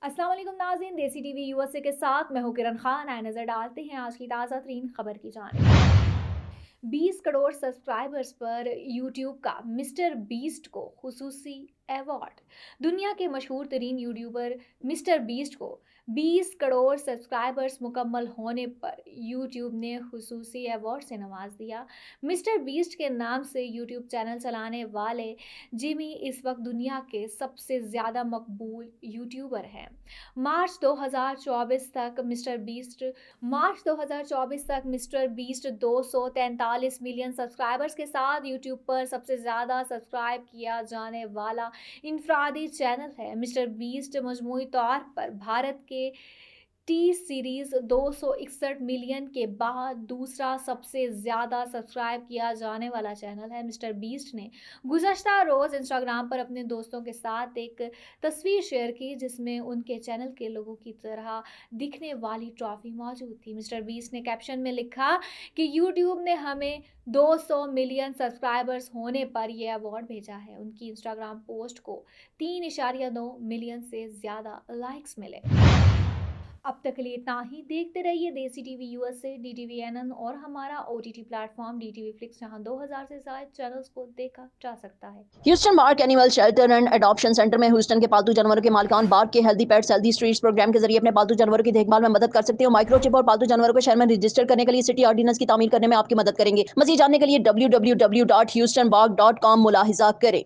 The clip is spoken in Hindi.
अस्सलाम वालेकुम नाज़रीन, देसी टीवी यूएसए के साथ मैं हूं किरण खान। आए नजर डालते हैं आज की ताज़ा तरीन खबर की जानिब। 20 करोड़ सब्सक्राइबर्स पर यूट्यूब का मिस्टर बीस्ट को खुसूसी अवार्ड। दुनिया के मशहूर तरीन यूट्यूबर मिस्टर बीस्ट को 20 करोड़ सब्सक्राइबर्स मुकम्मल होने पर यूट्यूब ने खुसूसी अवार्ड से नवाज दिया। मिस्टर बीस्ट के नाम से यूट्यूब चैनल चलाने वाले जिमी इस वक्त दुनिया के सबसे ज़्यादा मकबूल यूट्यूबर हैं। मार्च 2024 तक मिस्टर बीस्ट 243 मिलियन सब्सक्राइबर्स के साथ यूट्यूब पर सबसे ज़्यादा सब्सक्राइब किया जाने वाला इनफरादी चैनल है। मिस्टर बीस्ट मजमूई तौर पर भारत के टी सीरीज 261 मिलियन के बाद दूसरा सबसे ज़्यादा सब्सक्राइब किया जाने वाला चैनल है। मिस्टर बीस्ट ने गुज़श्ता रोज़ इंस्टाग्राम पर अपने दोस्तों के साथ एक तस्वीर शेयर की जिसमें उनके चैनल के लोगों की तरह दिखने वाली ट्रॉफी मौजूद थी। मिस्टर बीस्ट ने कैप्शन में लिखा कि यूट्यूब ने हमें 200 मिलियन सब्सक्राइबर्स होने पर यह अवार्ड भेजा है। उनकी इंस्टाग्राम पोस्ट को 3.2 मिलियन से ज़्यादा लाइक्स मिले। अब तक के लिए इतना ही। देखते रहिए देसी टीवी यूएसए, डीटीवी एनएन और हमारा ओटीटी प्लेटफॉर्म डीटीवी फ्लिक्स, जहां 2000 से ज्यादा चैनल्स को देखा जा सकता है। Houston Bark animal shelter and adoption centre में ह्यूस्टन के पालतू जानवरों के मालिकान बार्क के healthy pets healthy streets programme के जरिए अपने पालतू जानवरों की देखभाल में मदद कर सकते हो। माइक्रोचिप और पालतू जानवरों को शहर में रजिस्टर करने के लिए सिटी ऑर्डिनेंस की तामीर करने में आपकी मदद करेंगे। मजीद जानने के लिए www.houstonbark.com मुलाहिजा करें।